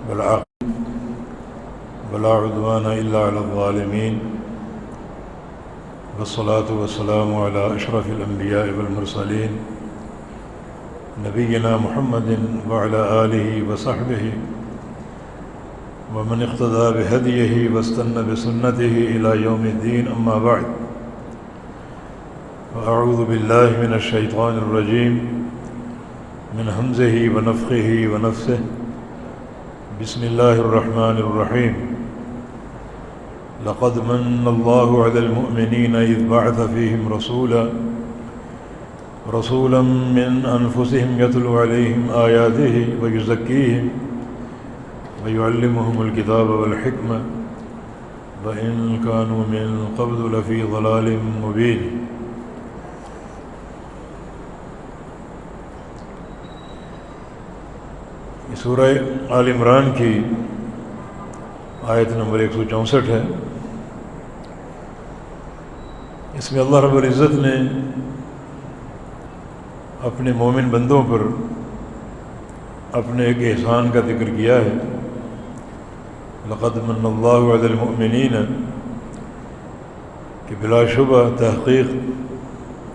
ولا عدوان إلا على الظالمين والصلاة والسلام على أشرف الأنبياء والمرسلين نبينا محمد وعلى آله وصحبه ومن اقتدى بهديه واستنى بسنته إلى يوم الدين. أما بعد، فأعوذ بالله من الشيطان الرجيم من همزه ونفخه ونفثه. بسم الله الرحمن الرحيم. لقد من الله على المؤمنين إذ بعث فيهم رسولا من أنفسهم يتلو عليهم آياته ويزكيهم ويعلمهم الكتاب والحكمة وإن كانوا من قبل لفي ضلال مبين. سورہ آل عمران کی آیت نمبر 164 ہے. اس میں اللہ رب العزت نے اپنے مومن بندوں پر اپنے ایک احسان کا ذکر کیا ہے. لقد من اللہ علی المؤمنین، کہ بلا شبہ تحقیق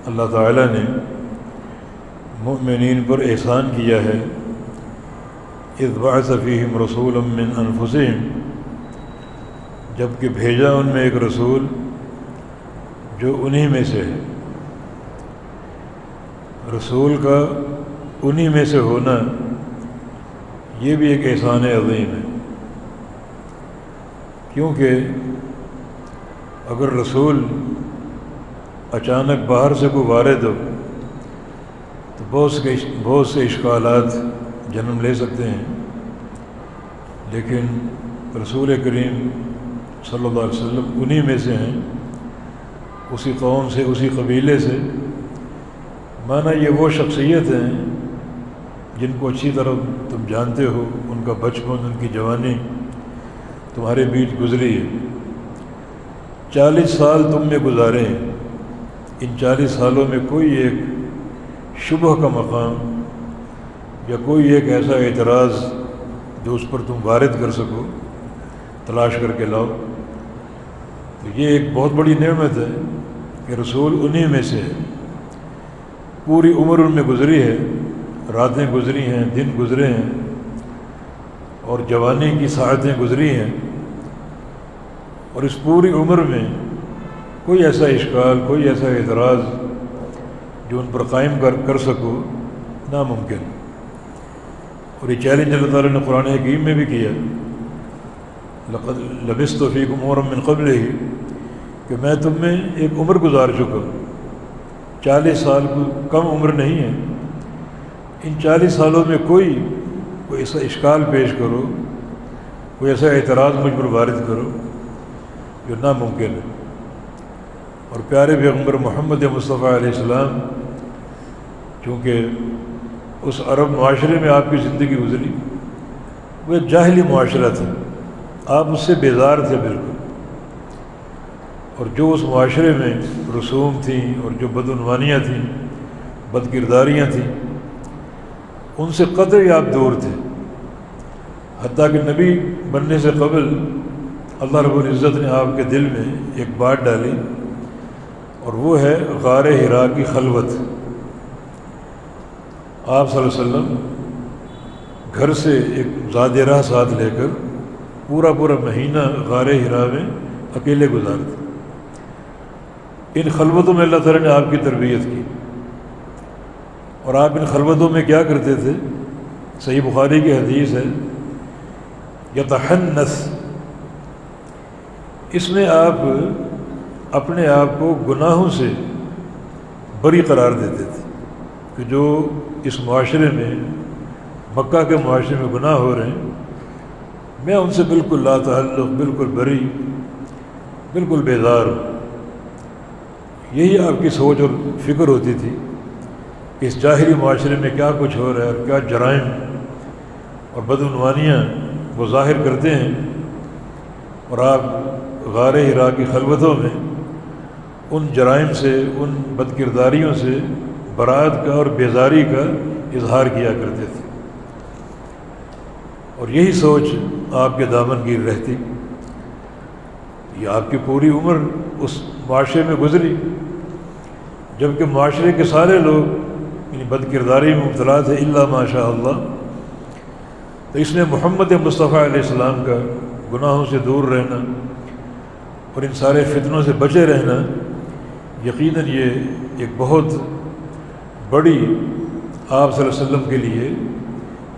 اللہ تعالی نے مؤمنین پر احسان کیا ہے. اذ بعث فیہم رسولا من انفسہم، جب کہ بھیجا ان میں ایک رسول جو انہی میں سے ہے. رسول کا انہی میں سے ہونا یہ بھی ایک احسان عظیم ہے، کیونکہ اگر رسول اچانک باہر سے کوئی وارد ہو تو بہت سے اشکالات جنم لے سکتے ہیں. لیکن رسول کریم صلی اللہ علیہ وسلم انہی میں سے ہیں، اسی قوم سے، اسی قبیلے سے. مانا یہ وہ شخصیت ہیں جن کو اچھی طرح تم جانتے ہو، ان کا بچپن، ان کی جوانی تمہارے بیچ گزری ہے. 40 سال تم میں گزارے ہیں. ان 40 سالوں میں کوئی ایک شبہ کا مقام یا کوئی ایک ایسا اعتراض جو اس پر تم وارد کر سکو تلاش کر کے لاؤ. تو یہ ایک بہت بڑی نعمت ہے کہ رسول انہی میں سے ہے. پوری عمر ان میں گزری ہے، راتیں گزری ہیں، دن گزرے ہیں، اور جوانی کی ساعتیں گزری ہیں. اور اس پوری عمر میں کوئی ایسا اشکال، کوئی ایسا اعتراض جو ان پر قائم کر سکو ناممکن. اور یہ چیلنج اللہ تعالیٰ نے قرآن حکیم میں بھی کیا، لقد لبثت فیکم عمرا من قبلہ، کہ میں تم میں ایک عمر گزار چکا. 40 سال کو کم عمر نہیں ہے. ان 40 سالوں میں کوئی ایسا اشکال پیش کرو، کوئی ایسا اعتراض مجھ پر وارد کرو جو ناممکن ہے. اور پیارے پیغمبر محمد مصطفیٰ علیہ السلام، چونکہ اس عرب معاشرے میں آپ کی زندگی گزری، وہ ایک جاہلی معاشرہ تھا، آپ اس سے بیزار تھے بالکل. اور جو اس معاشرے میں رسوم تھیں اور جو بدعنوانیاں تھیں، بد کرداریاں تھیں، ان سے قطعی آپ دور تھے. حتیٰ کہ نبی بننے سے قبل اللہ رب العزت نے آپ کے دل میں ایک بات ڈالی، اور وہ ہے غار حرا کی خلوت. آپ صلی اللہ علیہ وسلم گھر سے ایک زاد راہ ساتھ لے کر پورا مہینہ غار حرا میں اکیلے گزارتے. ان خلوتوں میں اللہ تعالیٰ نے آپ کی تربیت کی. اور آپ ان خلوتوں میں کیا کرتے تھے؟ صحیح بخاری کی حدیث ہے، یتحنث. اس میں آپ اپنے آپ کو گناہوں سے بری قرار دیتے تھے کہ جو اس معاشرے میں، مکہ کے معاشرے میں گناہ ہو رہے ہیں، میں ان سے بالکل لا تعلق، بالکل بری، بالکل بیزار ہوں. یہی آپ کی سوچ اور فکر ہوتی تھی کہ اس جاہلی معاشرے میں کیا کچھ ہو رہا ہے، اور کیا جرائم اور بدعنوانیاں وہ ظاہر کرتے ہیں. اور آپ غار حرا کی خلوتوں میں ان جرائم سے، ان بد کرداریوں سے برات کا اور بیزاری کا اظہار کیا کرتے تھے. اور یہی سوچ آپ کے دامن گیر رہتی، یہ آپ کی پوری عمر اس معاشرے میں گزری جبکہ معاشرے کے سارے لوگ یعنی بد کرداری میں مبتلا تھے الا ماشاء اللہ. تو اس نے محمد مصطفیٰ علیہ السلام کا گناہوں سے دور رہنا اور ان سارے فتنوں سے بچے رہنا یقیناً یہ ایک بہت بڑی آپ صلی اللہ علیہ وسلم کے لیے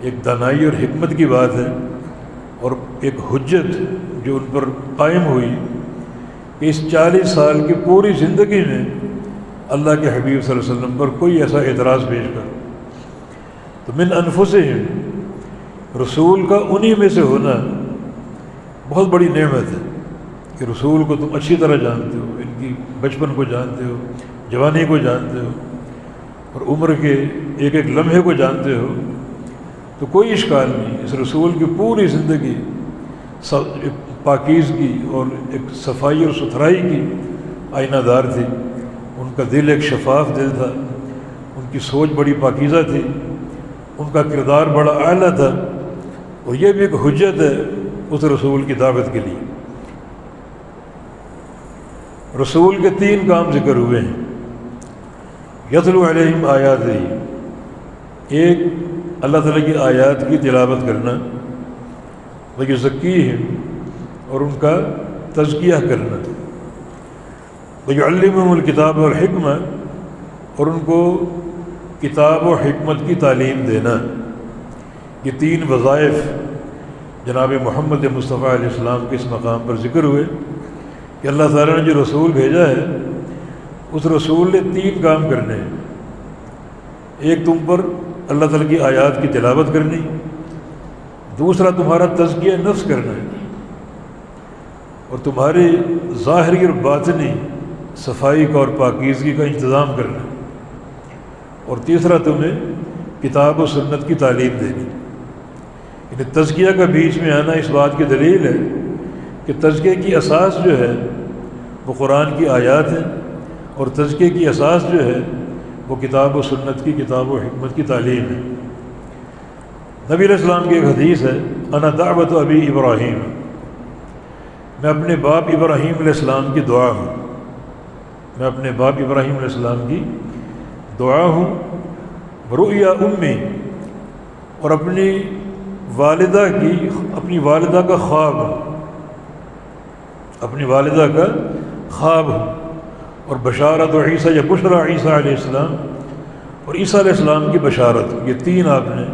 ایک دانائی اور حکمت کی بات ہے، اور ایک حجت جو ان پر قائم ہوئی کہ اس 40 سال کی پوری زندگی میں اللہ کے حبیب صلی اللہ علیہ وسلم پر کوئی ایسا اعتراض پیش کر. تو من انفسہم، رسول کا انہی میں سے ہونا بہت بڑی نعمت ہے کہ رسول کو تم اچھی طرح جانتے ہو، ان کی بچپن کو جانتے ہو، جوانی کو جانتے ہو، اور عمر کے ایک ایک لمحے کو جانتے ہو. تو کوئی اشکال نہیں، اس رسول کی پوری زندگی پاکیزگی اور ایک صفائی اور ستھرائی کی آئینہ دار تھی. ان کا دل ایک شفاف دل تھا، ان کی سوچ بڑی پاکیزہ تھی، ان کا کردار بڑا اعلیٰ تھا، اور یہ بھی ایک حجت ہے اس رسول کی دعوت کے لیے. رسول کے 3 کام ذکر ہوئے ہیں. یتلو علیہم آیاتہ، ایک اللہ تعالیٰ کی آیات کی تلاوت کرنا، ویزکیہم، اور ان کا تزکیہ کرنا، ویعلمہم الکتاب والحکمہ، اور ان کو کتاب و حکمت کی تعلیم دینا. یہ 3 وظائف جناب محمد مصطفیٰ علیہ السلام کے اس مقام پر ذکر ہوئے کہ اللہ تعالیٰ نے جو رسول بھیجا ہے اس رسول نے 3 کام کرنے ہیں. ایک تم پر اللہ تعالیٰ کی آیات کی تلاوت کرنی، دوسرا تمہارا تزکیہ نفس کرنا ہے اور تمہاری ظاہری اور باطنی صفائی کا اور پاکیزگی کا انتظام کرنا، اور تیسرا تمہیں کتاب و سنت کی تعلیم دینی. یعنی تزکیہ کا بیچ میں آنا اس بات کی دلیل ہے کہ تزکیہ کی اساس جو ہے وہ قرآن کی آیات ہیں، اور تزکیہ کی اساس جو ہے وہ کتاب و سنت کی، کتاب و حکمت کی تعلیم ہے. نبی علیہ السلام کی ایک حدیث ہے، انا دعوت ابی ابراہیم، میں اپنے باپ ابراہیم علیہ السلام کی دعا ہوں، میں اپنے باپ ابراہیم علیہ السلام کی دعا ہوں. رؤیا امی، اور اپنی والدہ کا خواب ہوں، اپنی والدہ کا خواب ہوں. اور بشارت و عیسیٰ یا بشرا عیسیٰ علیہ السلام، اور عیسیٰ علیہ السلام کی بشارت. یہ 3 آپ نے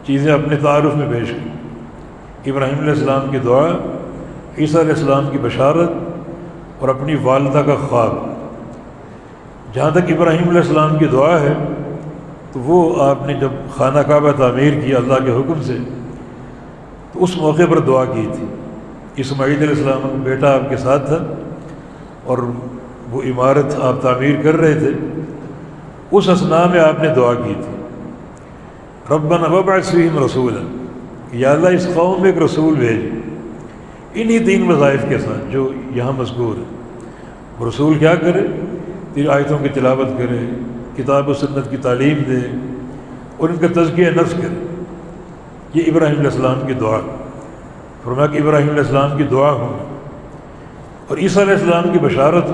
چیزیں اپنے تعارف میں پیش کی. ابراہیم علیہ السلام کی دعا، عیسیٰ علیہ السلام کی بشارت، اور اپنی والدہ کا خواب. جہاں تک ابراہیم علیہ السلام کی دعا ہے تو وہ آپ نے جب خانہ کعبہ تعمیر کیا اللہ کے حکم سے تو اس موقع پر دعا کی تھی. اسماعیل علیہ السلام کا بیٹا آپ کے ساتھ تھا اور وہ عمارت آپ تعمیر کر رہے تھے. اس اثناء میں آپ نے دعا کی تھی، ربنا وابعث فیہم رسولا، یا اللہ اس قوم میں ایک رسول بھیج. انہی 3 وظائف کے ساتھ جو یہاں مذکور ہے. وہ رسول کیا کرے؟ 3 آیتوں کی تلاوت کرے، کتاب و سنت کی تعلیم دے، اور ان کا تزکیہ نفس کرے. یہ ابراہیم علیہ السلام کی دعا. فرمایا کہ ابراہیم علیہ السلام کی دعا ہوں. اور عیسیٰ علیہ السلام کی بشارت،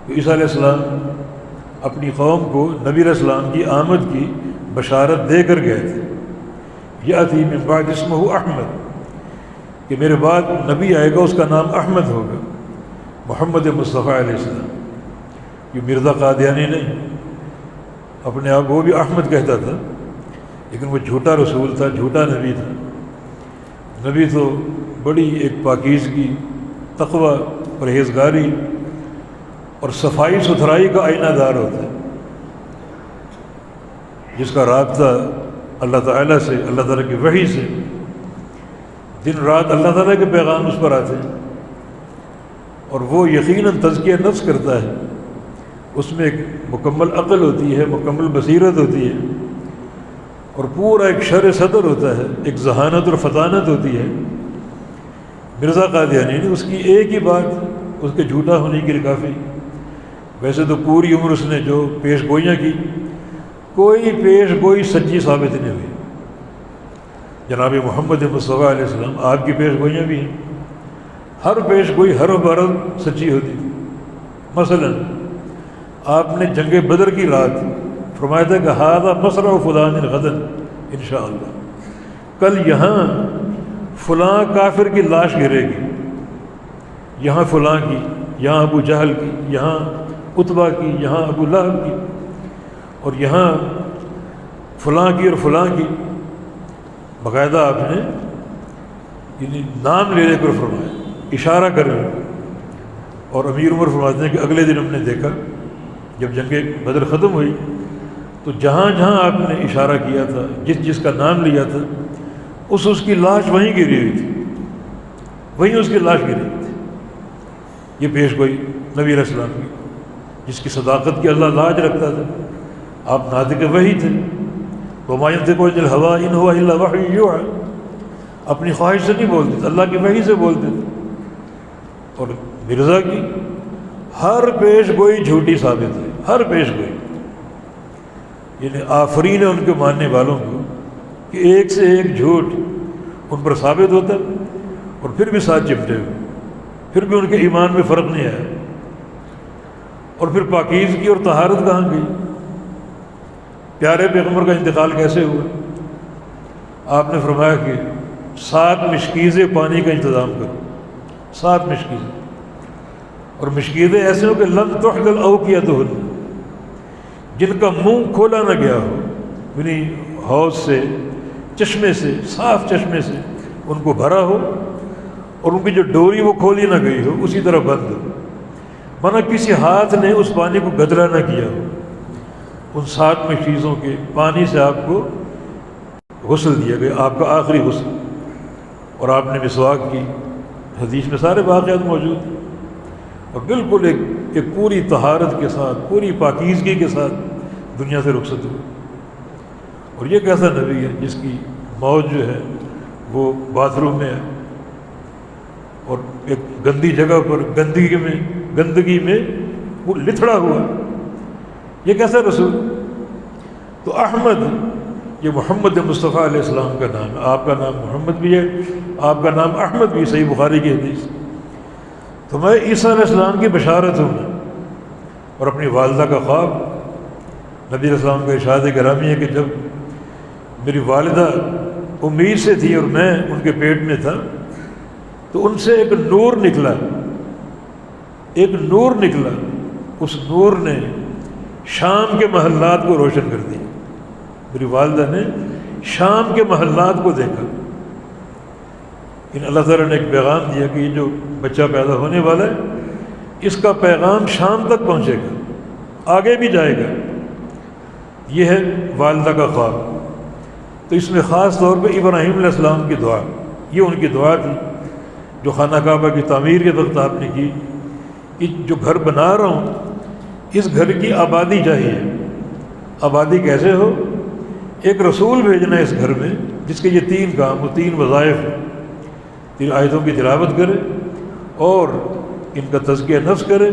عیسیٰ علیہ السلام اپنی قوم کو نبی علیہ السلام کی آمد کی بشارت دے کر گئے تھے. یأتی من بعد اسمہ احمد، کہ میرے بعد نبی آئے گا اس کا نام احمد ہوگا، محمد مصطفیٰ علیہ السلام. یہ مرزا قادیانی نہیں، اپنے آپ وہ بھی احمد کہتا تھا، لیکن وہ جھوٹا رسول تھا، جھوٹا نبی تھا. نبی تو بڑی ایک پاکیزگی، تقوی، پرہیزگاری اور صفائی ستھرائی کا آئینہ دار ہوتا ہے، جس کا رابطہ اللہ تعالیٰ سے، اللہ تعالیٰ کی وحی سے، دن رات اللہ تعالیٰ کے پیغام اس پر آتے ہیں. اور وہ یقیناً تزکیہ نفس کرتا ہے. اس میں ایک مکمل عقل ہوتی ہے، مکمل بصیرت ہوتی ہے، اور پورا ایک شرح صدر ہوتا ہے، ایک ذہانت اور فطانت ہوتی ہے. مرزا قادیانی نے اس کی ایک ہی بات اس کے جھوٹا ہونے کے لیے کافی. ویسے تو پوری عمر اس نے جو پیش گوئیاں کی، کوئی پیش گوئی سچی ثابت نہیں ہوئی. جناب محمد مصطفیٰ علیہ السلام آپ کی پیش گوئیاں بھی ہیں، ہر پیش گوئی حرف برف سچی ہوتی تھی۔ مثلا آپ نے جنگ بدر کی رات فرمایا تھا کہ ھذا مصرع فلان غدا انشاءاللہ، کل یہاں فلاں کافر کی لاش گرے گی، یہاں فلاں کی، یہاں ابو جہل کی، یہاں عتبہ کی، یہاں ابو لہب کی، اور یہاں فلاں کی اور فلاں کی۔ باقاعدہ آپ نے یعنی نام لے لے کر فرمایا، اشارہ کر رہے۔ اور امیر عمر فرماتے ہیں کہ اگلے دن ہم نے دیکھا جب جنگ بدر ختم ہوئی تو جہاں جہاں آپ نے اشارہ کیا تھا، جس جس کا نام لیا تھا، اس کی لاش وہیں گری ہوئی تھی، وہیں اس کی لاش گری ہوئی تھی۔ یہ پیش گوئی نبی علیہ السلام کی، جس کی صداقت کی اللہ لاج رکھتا تھا۔ آپ ناطق وحی تھے، وَمَا يَنطِقُ عَنِ الْهَوَىٰ إِنْ هُوَ إِلَّا وَحْيٌ يُوحَىٰ، اپنی خواہش سے نہیں بولتے تھے، اللہ کی وحی سے بولتے تھے۔ اور مرزا کی ہر پیش گوئی جھوٹی ثابت ہے، ہر پیش گوئی، یعنی آفرین ہے ان کے ماننے والوں کو کہ ایک سے ایک جھوٹ ان پر ثابت ہوتا اور پھر بھی ساتھ چمٹے ہوئے، پھر بھی ان کے ایمان میں فرق نہیں آیا۔ اور پھر پاکیزگی اور طہارت کہاں گئی؟ پیارے پیغمبر کا انتقال کیسے ہوا؟ آپ نے فرمایا کہ 7 مشکیزیں پانی کا انتظام کرو، 7 مشکیزیں، اور مشکیزیں ایسے ہو کہ لم تحلل اوقیتہن، جن کا منہ کھولا نہ گیا ہو، یعنی حوض سے، چشمے سے، صاف چشمے سے ان کو بھرا ہو اور ان کی جو ڈوری وہ کھولی نہ گئی ہو، اسی طرح بند ہو، مانا کسی ہاتھ نے اس پانی کو گدلا نہ کیا ہو۔ ان 7 میں چیزوں کے پانی سے آپ کو غسل دیا گیا، آپ کا آخری غسل، اور آپ نے مسواک کی، حدیث میں سارے واقعات موجود ہیں، اور بالکل ایک پوری طہارت کے ساتھ، پوری پاکیزگی کے ساتھ دنیا سے رخصت ہوئی۔ اور یہ کیسا نبی ہے جس کی موت جو ہے وہ باتھ روم میں ہے، اور ایک گندی جگہ پر گندگی میں وہ لتھڑا ہوا، یہ کیسا رسول؟ تو احمد یہ محمد مصطفیٰ علیہ السلام کا نام ہے، آپ کا نام محمد بھی ہے، آپ کا نام احمد بھی، صحیح بخاری کی حدیث۔ تو میں عیسیٰ علیہ السلام کی بشارت ہوں، اور اپنی والدہ کا خواب۔ نبی علیہ السلام کا ارشاد گرامی ہے کہ جب میری والدہ امید سے تھی اور میں ان کے پیٹ میں تھا تو ان سے ایک نور نکلا، اس نور نے شام کے محلات کو روشن کر دیا۔ میری والدہ نے شام کے محلات کو دیکھا۔ اللہ تعالیٰ نے ایک پیغام دیا کہ یہ جو بچہ پیدا ہونے والا ہے اس کا پیغام شام تک پہنچے گا، آگے بھی جائے گا۔ یہ ہے والدہ کا خواب۔ تو اس میں خاص طور پہ ابراہیم علیہ السلام کی دعا، یہ ان کی دعا تھی جو خانہ کعبہ کی تعمیر کے وقت آپ نے کی کہ جو گھر بنا رہا ہوں اس گھر کی آبادی چاہیے۔ آبادی کیسے ہو؟ ایک رسول بھیجنا ہے اس گھر میں جس کے یہ 3 کام، وہ 3 وظائف ہیں۔ 3 آیتوں کی تلاوت کرے اور ان کا تزکیہ نفس کرے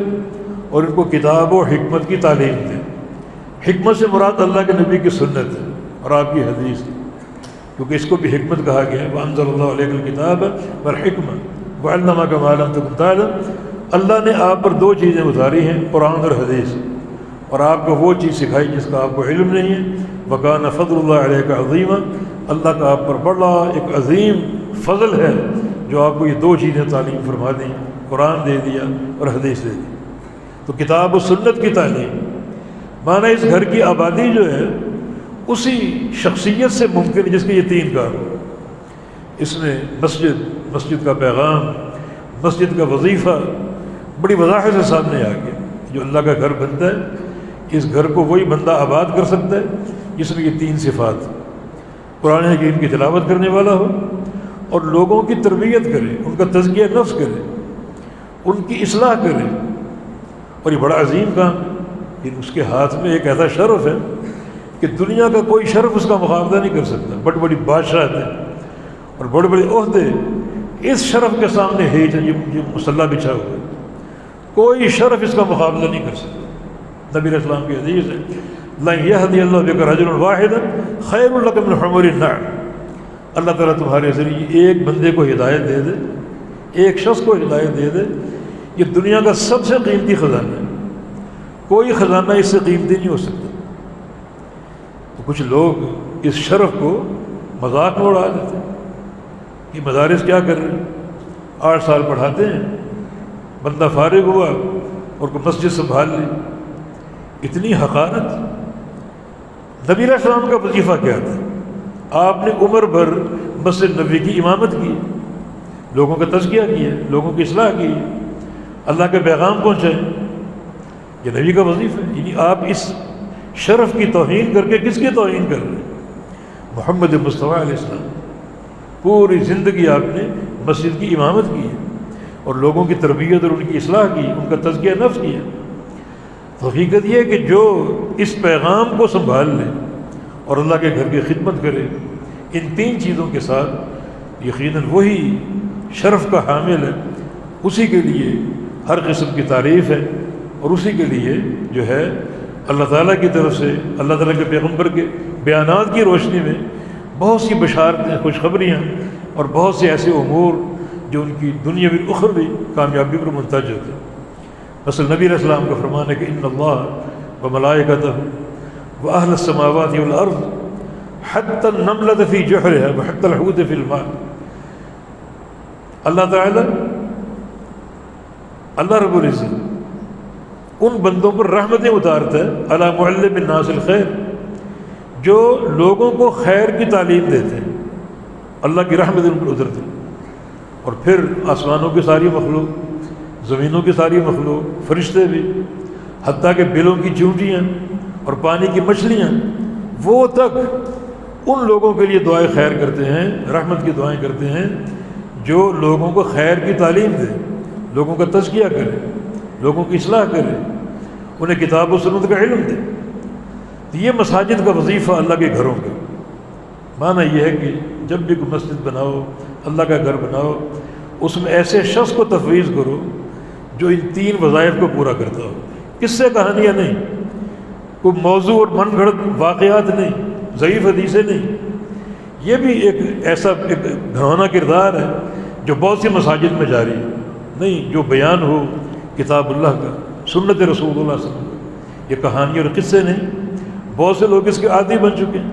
اور ان کو کتاب و حکمت کی تعلیم دے۔ حکمت سے مراد اللہ کے نبی کی سنت ہے اور آپ کی حدیث ہے، کیونکہ اس کو بھی حکمت کہا گیا ہے۔ وَأَنزَلَ اللَّهُ عَلَيْكَ الْكِتَابَ وَالْحِكْمَةَ وَعَلَّمَكَ مَا لَمْ تَكُنْ تَعْلَمْ۔ اللہ نے آپ پر 2 چیزیں اتاری ہیں، قرآن اور حدیث، اور آپ کو وہ چیز سکھائی جس کا آپ کو علم نہیں ہے۔ وَكَانَ فَضْلُ اللَّهِ عَلَيْكَ عَظِيمًا، اللہ کا آپ پر بڑا ایک عظیم فضل ہے جو آپ کو یہ 2 چیزیں تعلیم فرما دیں، قرآن دے دیا اور حدیث دے دی۔ تو کتاب و سنت کی تعلیم معنی اس گھر کی آبادی جو ہے اسی شخصیت سے ممکن ہے جس کے یہ 3 کام۔ اس میں مسجد کا پیغام، مسجد کا وظیفہ بڑی وضاحت سے سامنے آ گیا۔ جو اللہ کا گھر بنتا ہے اس گھر کو وہی بندہ آباد کر سکتا ہے جس میں یہ 3 صفات، قرآن حکیم کی تلاوت کرنے والا ہو اور لوگوں کی تربیت کرے، ان کا تزکیہ نفس کرے، ان کی اصلاح کرے۔ اور یہ بڑا عظیم کام ہے، اس کے ہاتھ میں ایک ایسا شرف ہے کہ دنیا کا کوئی شرف اس کا مقابلہ نہیں کر سکتا۔ بڑی بڑی بادشاہت ہیں اور بڑے بڑے عہدے اس شرف کے سامنے ہے جو مسلح بچھا ہوا ہے، کوئی شرف اس کا مقابلہ نہیں کر سکتا۔ نبی علیہ السلام کی حدیث ہے لَن يَهْدِيَ اللَّهُ بِكَ رَجُلًا وَاحِدًا خَيْرٌ لَكَ مِنْ حُمُرِ النَّعَمِ۔ اللہ تعالیٰ تمہارے ذریعے ایک بندے کو ہدایت دے دے، ایک شخص کو ہدایت دے دے، یہ دنیا کا سب سے قیمتی خزانہ ہے، کوئی خزانہ اس سے قیمتی نہیں ہو سکتا۔ تو کچھ لوگ اس شرف کو مذاق میں اڑا دیتے ہیں کہ مدارس کیا کر رہے ہیں، 8 سال پڑھاتے ہیں، بندہ فارغ ہوا اور کوئی مسجد سنبھال لی، اتنی حقارت۔ نبی علیہ السلام کا وظیفہ کیا تھا؟ آپ نے عمر بھر مسجد نبی کی امامت کی، لوگوں کا تزکیہ کیا، لوگوں کی اصلاح کی، اللہ کے پیغام پہنچائے، یہ نبی کا وظیفہ ہے۔ یعنی آپ اس شرف کی توہین کر کے کس کی توہین کر رہے ہیں؟ محمد مصطفیٰ علیہ السلام۔ پوری زندگی آپ نے مسجد کی امامت کی ہے اور لوگوں کی تربیت اور ان کی اصلاح کی، ان کا تزکیہ نفس کیا۔ تو حقیقت یہ ہے کہ جو اس پیغام کو سنبھال لے اور اللہ کے گھر کی خدمت کرے ان 3 چیزوں کے ساتھ، یقیناً وہی شرف کا حامل ہے، اسی کے لیے ہر قسم کی تعریف ہے، اور اسی کے لیے جو ہے اللہ تعالیٰ کی طرف سے، اللہ تعالیٰ کے پیغمبر کے بیانات کی روشنی میں بہت سی بشارتیں، خوشخبریاں اور بہت سے ایسے امور جو ان کی دنیاوی اخروی کامیابی پر منتج ہوتے ہیں۔ مثلا نبی علیہ السلام کا فرمان ہے کہ ان اللہ وملائکتہ واہل السماوات والارض حتی النملۃ فی جحرها وحتی الحوت فی الماء، اللہ تعالیٰ، اللہ رب العزت ان بندوں پر رحمتیں اتارتا ہے، علی معلم الناس الخیر، جو لوگوں کو خیر کی تعلیم دیتے ہیں، اللہ کی رحمت ان پر اترتی، اور پھر آسمانوں کی ساری مخلوق، زمینوں کی ساری مخلوق، فرشتے بھی، حتیٰ کہ بلوں کی چونٹیاں اور پانی کی مچھلیاں، وہ تک ان لوگوں کے لیے دعائیں خیر کرتے ہیں، رحمت کی دعائیں کرتے ہیں جو لوگوں کو خیر کی تعلیم دے، لوگوں کا تزکیہ کرے، لوگوں کی اصلاح کرے، انہیں کتاب و سنت کا علم دے۔ یہ مساجد کا وظیفہ اللہ کے گھروں کا معنی یہ ہے کہ جب بھی کوئی مسجد بناؤ، اللہ کا گھر بناؤ، اس میں ایسے شخص کو تفویض کرو جو ان 3 وظائف کو پورا کرتا ہو۔ کس سے کہانیاں نہیں، کوئی موضوع اور من گھڑت واقعات نہیں، ضعیف حدیثیں نہیں، یہ بھی ایک ایسا ایک گھرونا کردار ہے جو بہت سی مساجد میں جاری ہے۔ نہیں، جو بیان ہو کتاب اللہ کا، سنت رسول اللہ صلی اللہ علیہ وسلم کا، یہ کہانیاں اور قصے نہیں۔ بہت سے لوگ اس کے عادی بن چکے ہیں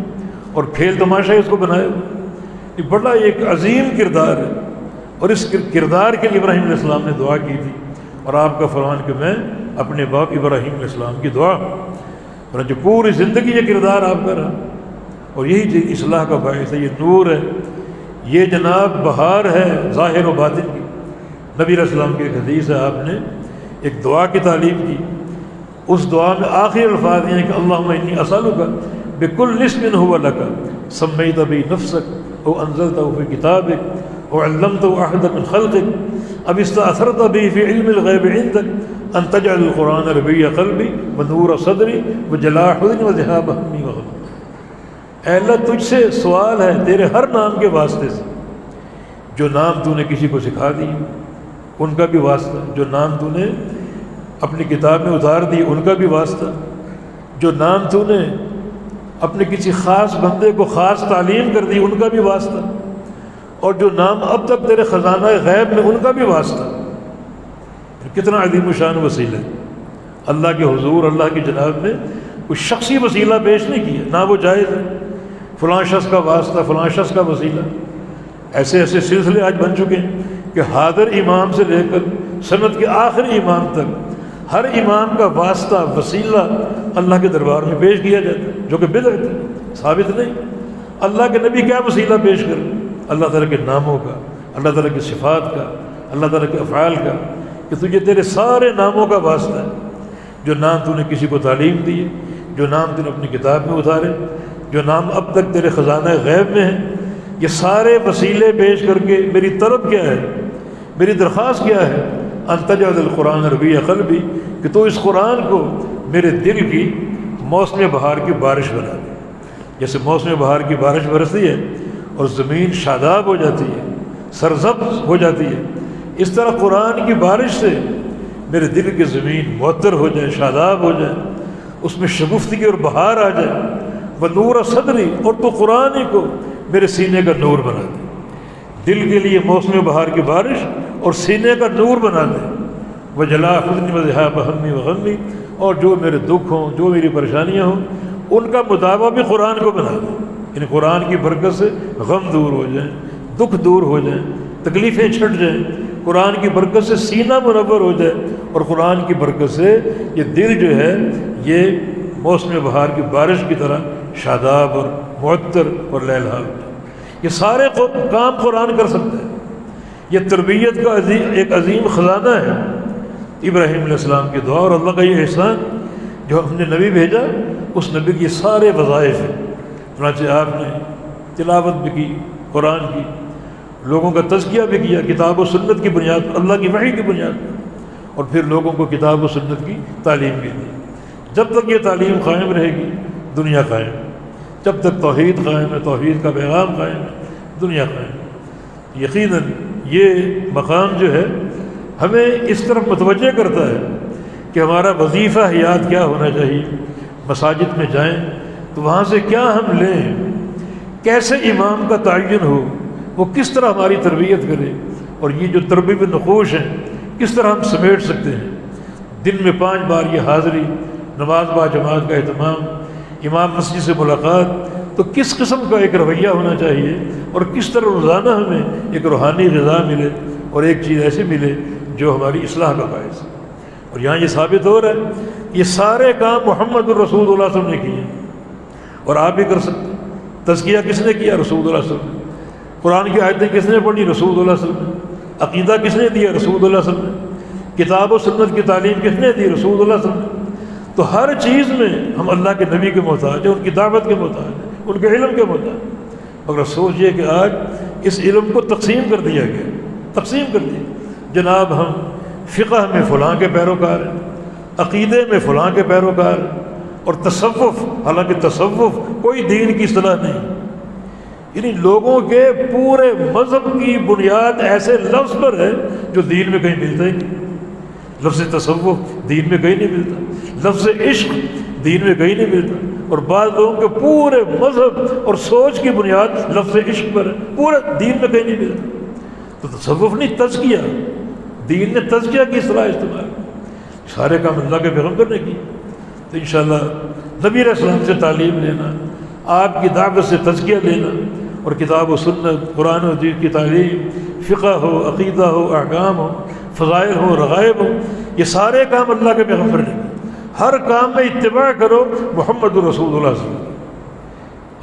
اور کھیل تماشا اس کو بنائے ہوئے۔ یہ بڑا ایک عظیم کردار ہے، اور اس کردار کے لیے ابراہیم علیہ السلام نے دعا کی تھی، اور آپ کا فرمان کہ میں اپنے باپ ابراہیم علیہ السلام کی دعا، اور جو پوری زندگی یہ کردار آپ کا رہا، اور یہی چیز اصلاح کا باعث ہے، یہ نور ہے، یہ جناب بہار ہے ظاہر و باطن کی۔ نبی علیہ السلام کی ایک حدیث ہے، آپ نے ایک دعا کی تعلیم کی، اس دعا میں آخری الفاظ یہ ہیں کہ اللہم انی اسألک بکل اسم هو لک سمیت بہ نفسک او انزلتہ فی کتابک او علمتہ احدا من خلقک اب استأثرت بہ فی علم الغیب عندک ان تجعل القرآن ربیع قلبی ونور صدری وجلاء حزنی وذہاب ہمی وغم۔ اے اللہ، تجھ سے سوال ہے تیرے ہر نام کے واسطے سے، جو نام تو نے کسی کو سکھا دی ان کا بھی واسطہ، جو نام تو نے اپنی کتاب میں اتار دی ان کا بھی واسطہ، جو نام تو نے اپنے کسی خاص بندے کو خاص تعلیم کر دی ان کا بھی واسطہ، اور جو نام اب تک تیرے خزانہ غیب میں ان کا بھی واسطہ۔ کتنا عظیم الشان وسیلہ ہے۔ اللہ کے حضور، اللہ کی جناب نے کوئی شخصی وسیلہ پیش نہیں کیا، نہ وہ جائز ہے، فلاں شخص کا واسطہ، فلاں شخص کا وسیلہ۔ ایسے ایسے سلسلے آج بن چکے ہیں کہ حاضر امام سے لے کر سند کے آخری امام تک ہر امام کا واسطہ، وسیلہ اللہ کے دربار میں پیش کیا جاتا ہے، جو کہ بدعت ہے، ثابت نہیں۔ اللہ کے نبی کیا وسیلہ پیش کر، اللہ تعالیٰ کے ناموں کا، اللہ تعالیٰ کی صفات کا، اللہ تعالیٰ کے افعال کا، کہ تجھے تیرے سارے ناموں کا واسطہ ہے۔ جو نام تو نے کسی کو تعلیم دی ہے، جو نام تو نے اپنی کتاب میں اتارے، جو نام اب تک تیرے خزانہ غیب میں ہیں، یہ سارے وسیلے پیش کر کے میری طلب کیا ہے، میری درخواست کیا ہے؟ ان تجعل القرآن ربیع قلبی، کہ تو اس قرآن کو میرے دل کی موسم بہار کی بارش بنا دے۔ جیسے موسم بہار کی بارش برستی ہے اور زمین شاداب ہو جاتی ہے، سرسبز ہو جاتی ہے، اس طرح قرآن کی بارش سے میرے دل کی زمین معطر ہو جائے، شاداب ہو جائے، اس میں شگفتگی اور بہار آ جائے۔ ونور صدری، اور تو قرآن ہی کو میرے سینے کا نور بنا دے. دل کے لیے موسم بہار کی بارش اور سینے کا نور بنا دے. وجلا حزنی وذهاب ہمی وغمی، اور جو میرے دکھ ہوں، جو میری پریشانیاں ہوں، ان کا مداوع بھی قرآن کو بنا دے. یعنی قرآن کی برکت سے غم دور ہو جائیں، دکھ دور ہو جائیں، تکلیفیں چھٹ جائیں. قرآن کی برکت سے سینہ منور ہو جائے، اور قرآن کی برکت سے یہ دل جو ہے یہ موسم بہار کی بارش کی طرح شاداب اور معطر اور لہلہا ہو جائے. یہ سارے کام قرآن کر سکتا ہے. یہ تربیت کا ایک عظیم خزانہ ہے. ابراہیم علیہ السلام کی دعا اور اللہ کا یہ احسان جو ہم نے نبی بھیجا، اس نبی کے سارے وظائف ہیں. چنانچہ آپ نے تلاوت بھی کی قرآن کی، لوگوں کا تزکیہ بھی کیا کتاب و سنت کی بنیاد پر، اللہ کی وحی کی بنیاد پر، اور پھر لوگوں کو کتاب و سنت کی تعلیم بھی دی. جب تک یہ تعلیم قائم رہے گی دنیا قائم ہے. جب تک توحید قائم ہے، توحید کا پیغام قائم ہے، دنیا قائم ہے. یقیناً یہ مقام جو ہے ہمیں اس طرف متوجہ کرتا ہے کہ ہمارا وظیفہ حیات کیا ہونا چاہیے. مساجد میں جائیں تو وہاں سے کیا ہم لیں، کیسے امام کا تعین ہو، وہ کس طرح ہماری تربیت کرے، اور یہ جو تربیت نقوش ہیں کس طرح ہم سمیٹ سکتے ہیں. دن میں 5 بار یہ حاضری، نماز با جماعت کا اہتمام، امام مسجد سے ملاقات، تو کس قسم کا ایک رویہ ہونا چاہیے، اور کس طرح روزانہ ہمیں ایک روحانی غذا ملے اور ایک چیز ایسی ملے جو ہماری اصلاح کا باعث ہے. اور یہاں یہ ثابت ہو رہا ہے یہ سارے کام محمد الرسول اللہ صلی اللہ علیہ وسلم نے کیے ہیں، اور آپ بھی کر سکتے ہیں. تزکیہ کس نے کیا؟ رسول اللہ صلی اللہ علیہ وسلم. قرآن کی آیتیں کس نے پڑھی؟ رسول اللہ صلی اللہ علیہ وسلم. عقیدہ کس نے دیا؟ رسول اللہ صلی اللہ علیہ وسلم. کتاب و سنت کی تعلیم کس نے دی؟ رسول اللہ صلی اللہ علیہ وسلم. تو ہر چیز میں ہم اللہ کے نبی کے محتاج ہیں، ان کی دعوت کے محتاج ہیں، ان کے علم کے محتاج. مگر سوچئے کہ آج اس علم کو تقسیم کر دیا گیا، تقسیم کر دیا. جناب ہم فقہ میں فلاں کے پیروکار ہیں، عقیدے میں فلاں کے پیروکار ہیں، اور تصوف، حالانکہ تصوف کوئی دین کی اصطلاح نہیں. یعنی لوگوں کے پورے مذہب کی بنیاد ایسے لفظ پر ہے جو دین میں کہیں ملتا ہی نہیں. لفظ تصوف دین میں کہیں نہیں ملتا، لفظ عشق دین میں کہیں نہیں ملتا. اور بعض لوگوں کے پورے مذہب اور سوچ کی بنیاد لفظ عشق پر ہے، پورے دین میں کہیں نہیں ملتا. تو تصوف نہیں، تزکیہ، دین نے تزکیہ کی اصطلاح استعمال، سارے کام اللہ کے پیغمبر نے کی. تو انشاءاللہ نبی علیہ السلام سے تعلیم لینا، آپ کی دعوت سے تزکیہ لینا، اور کتاب و سنت، قرآن و حدیث کی تعلیم، فقہ ہو، عقیدہ ہو، احکام ہو، فضائل ہو، رغائب ہو، یہ سارے کام اللہ کے پیغمبر نے کی. ہر کام میں اتباع کرو محمد الرسول اللہ صلی اللہ علیہ وسلم.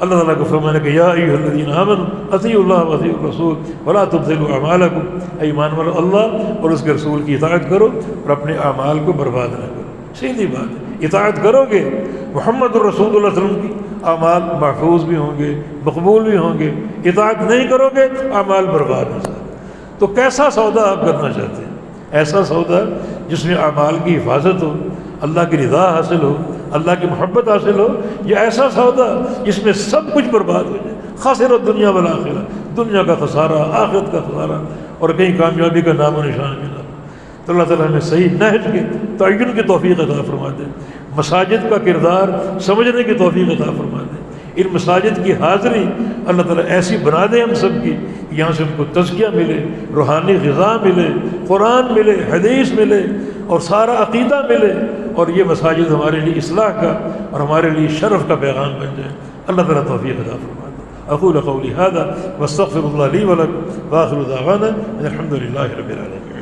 اللہ تعالیٰ کو فرمانے کہ یا ایھا الذین آمنوا اطیعوا اللہ واطیعوا الرسول ولا تبطلوا اعمالکم، اے ایمان والو اللہ اور اس کے رسول کی اطاعت کرو اور اپنے اعمال کو برباد نہ کرو. سیدھی بات ہے، اطاعت کرو گے محمد الرسول اللہ علیہ وسلم کی، اعمال محفوظ بھی ہوں گے، مقبول بھی ہوں گے. اطاعت نہیں کرو گے اعمال برباد ہو جائیں. تو کیسا سودا آپ کرنا چاہتے ہیں؟ ایسا سودا جس میں اعمال کی حفاظت ہو، اللہ کی رضا حاصل ہو، اللہ کی محبت حاصل ہو، یا ایسا سودا جس میں سب کچھ برباد ہو جائے؟ خسر الدنیا والآخرہ، دنیا کا خسارہ، آخرت کا خسارہ، اور کہیں کامیابی کا نام و نشان بھی نہ. تو اللہ تعالیٰ ہمیں صحیح نہج کے تعین کی توفیق عطا فرما دے، مساجد کا کردار سمجھنے کی توفیق عطا فرما دے. ان مساجد کی حاضری اللہ تعالیٰ ایسی بنا دے ہم سب کی کہ یہاں سے ہم کو تزکیہ ملے، روحانی غذا ملے، قرآن ملے، حدیث ملے، اور سارا عقیدہ ملے، اور یہ مساجد ہمارے لیے اصلاح کا اور ہمارے لیے شرف کا پیغام بن جائے. اللہ تعالیٰ توفیق عطا فرما دے. اقول قولی ھذا واستغفر اللہ لی ولکم وآخر دعوانا ان الحمد للہ رب العالمین.